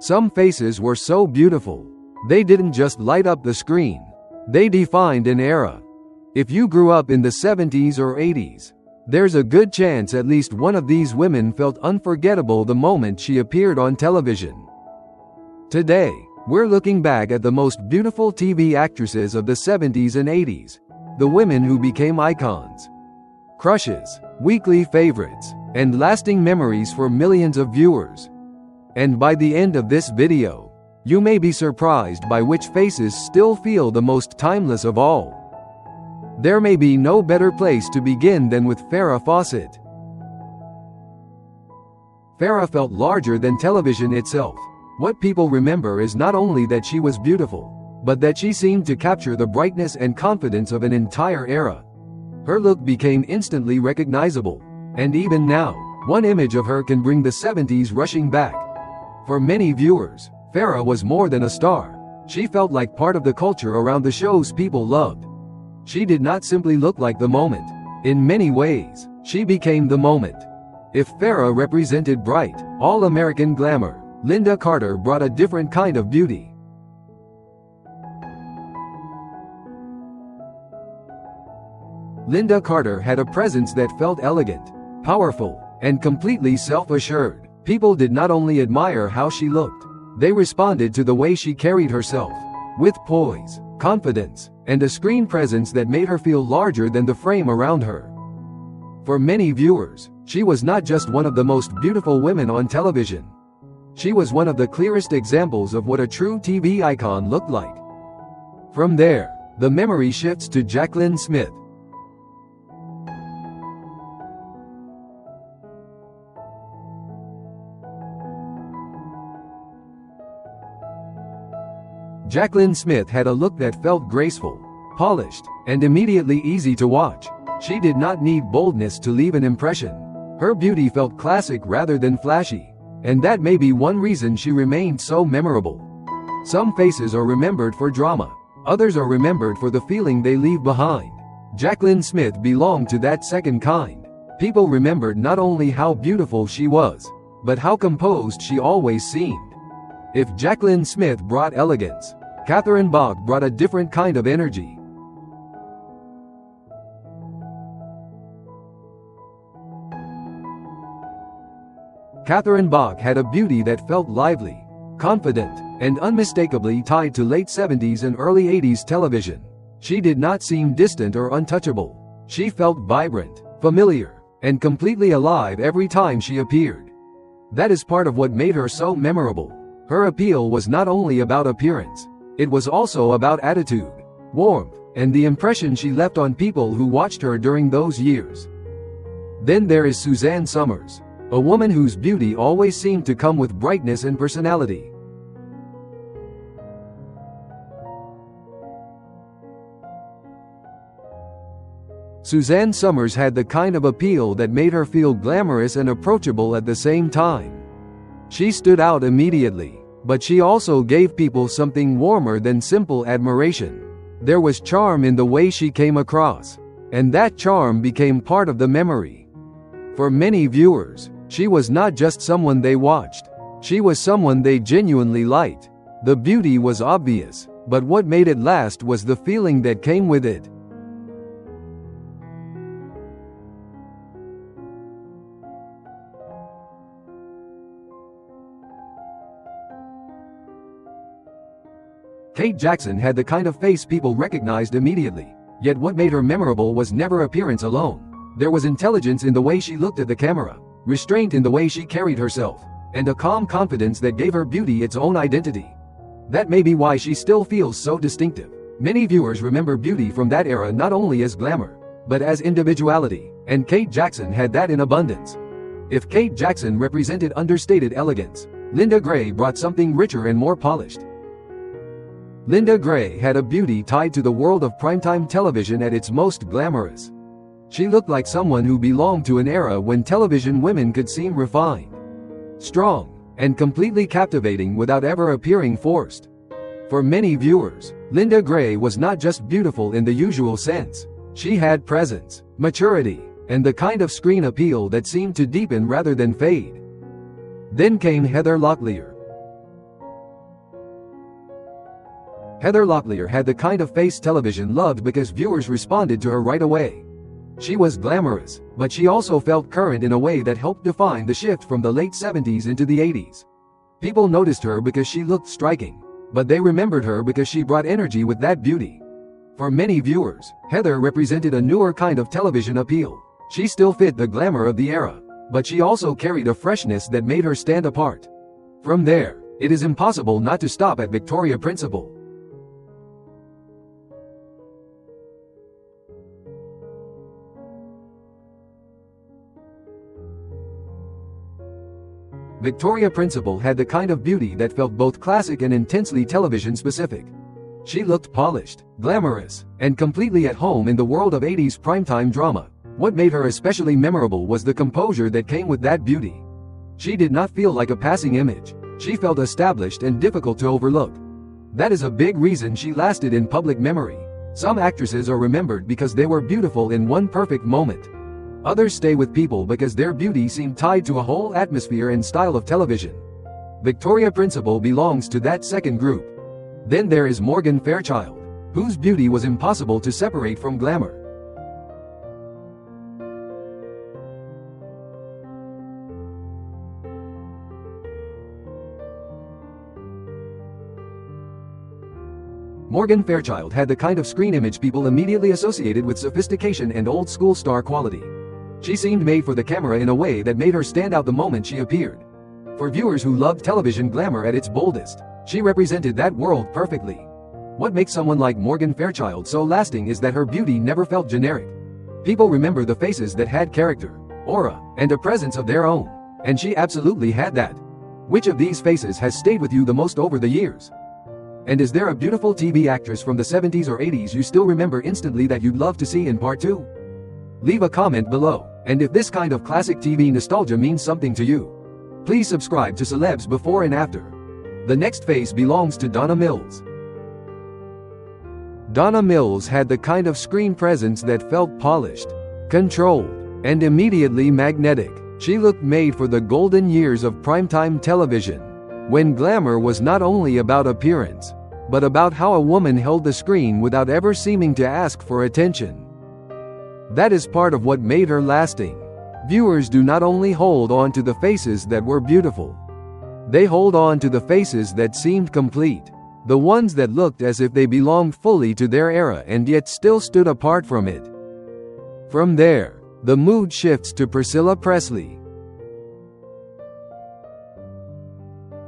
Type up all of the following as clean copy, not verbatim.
Some faces were so beautiful. They didn't just light up the screen. They defined an era. If you grew up in the 70s or 80s, there's a good chance at least one of these women felt unforgettable the moment she appeared on television. Today, we're looking back at the most beautiful TV actresses of the 70s and 80s, the women who became icons, crushes, weekly favorites, and lasting memories for millions of viewers. And by the end of this video, you may be surprised by which faces still feel the most timeless of all. There may be no better place to begin than with Farrah Fawcett. Farrah felt larger than television itself. What people remember is not only that she was beautiful, but that she seemed to capture the brightness and confidence of an entire era. Her look became instantly recognizable, and even now, one image of her can bring the 70s rushing back. For many viewers, Farrah was more than a star. She felt like part of the culture around the shows people loved. She did not simply look like the moment. In many ways, she became the moment. If Farrah represented bright, all-American glamour, Lynda Carter brought a different kind of beauty. Lynda Carter had a presence that felt elegant, powerful, and completely self-assured. People did not only admire how she looked, they responded to the way she carried herself, with poise, confidence, and a screen presence that made her feel larger than the frame around her. For many viewers, she was not just one of the most beautiful women on television. She was one of the clearest examples of what a true TV icon looked like. From there, the memory shifts to Jaclyn Smith. Jaclyn Smith had a look that felt graceful, polished, and immediately easy to watch. She did not need boldness to leave an impression. Her beauty felt classic rather than flashy, and that may be one reason she remained so memorable. Some faces are remembered for drama, others are remembered for the feeling they leave behind. Jaclyn Smith belonged to that second kind. People remembered not only how beautiful she was, but how composed she always seemed. If Jaclyn Smith brought elegance, Catherine Bach brought a different kind of energy. Catherine Bach had a beauty that felt lively, confident, and unmistakably tied to late 70s and early 80s television. She did not seem distant or untouchable. She felt vibrant, familiar, and completely alive every time she appeared. That is part of what made her so memorable. Her appeal was not only about appearance, it was also about attitude, warmth, and the impression she left on people who watched her during those years. Then there is Suzanne Somers, a woman whose beauty always seemed to come with brightness and personality. Suzanne Somers had the kind of appeal that made her feel glamorous and approachable at the same time. She stood out immediately, but she also gave people something warmer than simple admiration. There was charm in the way she came across, and that charm became part of the memory. For many viewers, she was not just someone they watched, she was someone they genuinely liked. The beauty was obvious, but what made it last was the feeling that came with it. Kate Jackson had the kind of face people recognized immediately, yet what made her memorable was never appearance alone. There was intelligence in the way she looked at the camera, restraint in the way she carried herself, and a calm confidence that gave her beauty its own identity. That may be why she still feels so distinctive. Many viewers remember beauty from that era not only as glamour, but as individuality, and Kate Jackson had that in abundance. If Kate Jackson represented understated elegance, Lynda Gray brought something richer and more polished. Lynda Gray had a beauty tied to the world of primetime television at its most glamorous. She looked like someone who belonged to an era when television women could seem refined, strong, and completely captivating without ever appearing forced. For many viewers, Lynda Gray was not just beautiful in the usual sense. She had presence, maturity, and the kind of screen appeal that seemed to deepen rather than fade. Then came Heather Locklear. Heather Locklear had the kind of face television loved because viewers responded to her right away. She was glamorous, but she also felt current in a way that helped define the shift from the late 70s into the 80s. People noticed her because she looked striking, but they remembered her because she brought energy with that beauty. For many viewers, Heather represented a newer kind of television appeal. She still fit the glamour of the era, but she also carried a freshness that made her stand apart. From there, it is impossible not to stop at Victoria Principal. Victoria Principal had the kind of beauty that felt both classic and intensely television-specific. She looked polished, glamorous, and completely at home in the world of 80s primetime drama. What made her especially memorable was the composure that came with that beauty. She did not feel like a passing image. She felt established and difficult to overlook. That is a big reason she lasted in public memory. Some actresses are remembered because they were beautiful in one perfect moment. Others stay with people because their beauty seemed tied to a whole atmosphere and style of television. Victoria Principal belongs to that second group. Then there is Morgan Fairchild, whose beauty was impossible to separate from glamour. Morgan Fairchild had the kind of screen image people immediately associated with sophistication and old-school star quality. She seemed made for the camera in a way that made her stand out the moment she appeared. For viewers who loved television glamour at its boldest, she represented that world perfectly. What makes someone like Morgan Fairchild so lasting is that her beauty never felt generic. People remember the faces that had character, aura, and a presence of their own, and she absolutely had that. Which of these faces has stayed with you the most over the years? And is there a beautiful TV actress from the 70s or 80s you still remember instantly that you'd love to see in part 2? Leave a comment below, and if this kind of classic TV nostalgia means something to you, please subscribe to Celebs Before and After. The next face belongs to Donna Mills. Donna Mills had the kind of screen presence that felt polished, controlled, and immediately magnetic. She looked made for the golden years of primetime television, when glamour was not only about appearance, but about how a woman held the screen without ever seeming to ask for attention. That is part of what made her lasting. Viewers do not only hold on to the faces that were beautiful, they hold on to the faces that seemed complete, the ones that looked as if they belonged fully to their era and yet still stood apart from it. From there, the mood shifts to Priscilla Presley.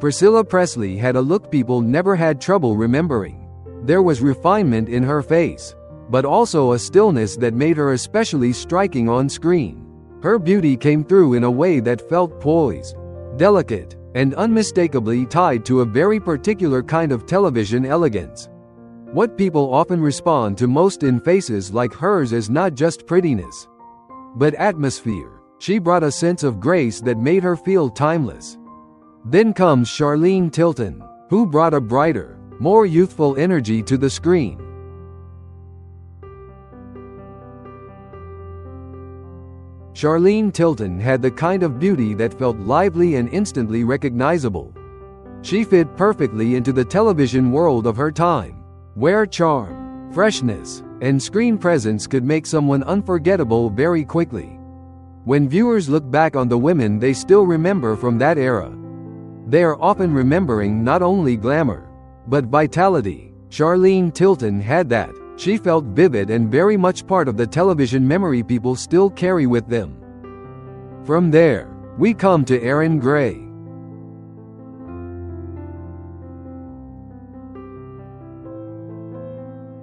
Priscilla Presley had a look people never had trouble remembering. There was refinement in her face, but also a stillness that made her especially striking on screen. Her beauty came through in a way that felt poised, delicate, and unmistakably tied to a very particular kind of television elegance. What people often respond to most in faces like hers is not just prettiness, but atmosphere. She brought a sense of grace that made her feel timeless. Then comes Charlene Tilton, who brought a brighter, more youthful energy to the screen. Charlene Tilton had the kind of beauty that felt lively and instantly recognizable. She fit perfectly into the television world of her time, where charm, freshness, and screen presence could make someone unforgettable very quickly. When viewers look back on the women they still remember from that era, they are often remembering not only glamour, but vitality. Charlene Tilton had that. She felt vivid and very much part of the television memory people still carry with them. From there, we come to Erin Gray.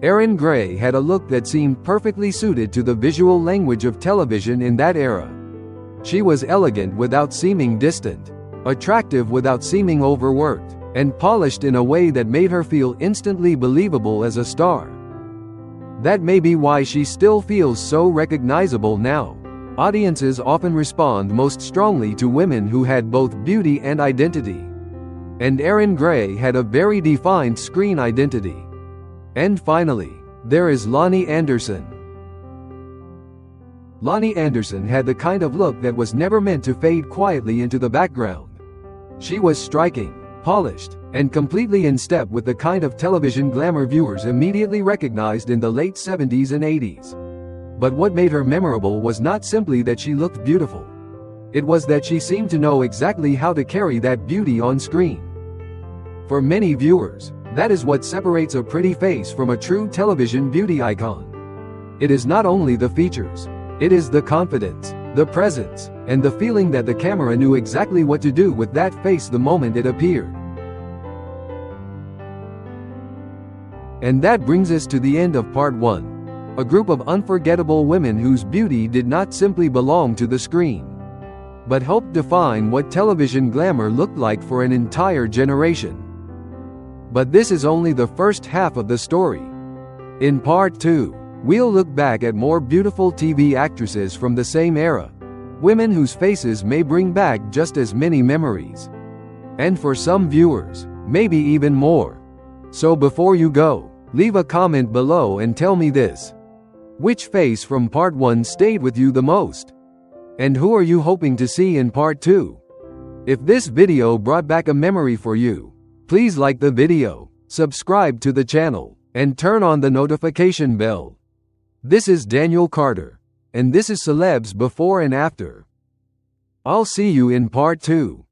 Erin Gray had a look that seemed perfectly suited to the visual language of television in that era. She was elegant without seeming distant, attractive without seeming overworked, and polished in a way that made her feel instantly believable as a star. That may be why she still feels so recognizable now. Audiences often respond most strongly to women who had both beauty and identity. And Erin Gray had a very defined screen identity. And finally, there is Loni Anderson. Loni Anderson had the kind of look that was never meant to fade quietly into the background. She was striking, polished, and completely in step with the kind of television glamour viewers immediately recognized in the late 70s and 80s. But what made her memorable was not simply that she looked beautiful. It was that she seemed to know exactly how to carry that beauty on screen. For many viewers, that is what separates a pretty face from a true television beauty icon. It is not only the features. It is the confidence, the presence, and the feeling that the camera knew exactly what to do with that face the moment it appeared. And that brings us to the end of part 1. A group of unforgettable women whose beauty did not simply belong to the screen, but helped define what television glamour looked like for an entire generation. But this is only the first half of the story. In part 2, we'll look back at more beautiful TV actresses from the same era, women whose faces may bring back just as many memories. And for some viewers, maybe even more. So before you go, leave a comment below and tell me this. Which face from part 1 stayed with you the most? And who are you hoping to see in part 2? If this video brought back a memory for you, please like the video, subscribe to the channel, and turn on the notification bell. This is Daniel Carter, and this is Celebs Before and After. I'll see you in part 2.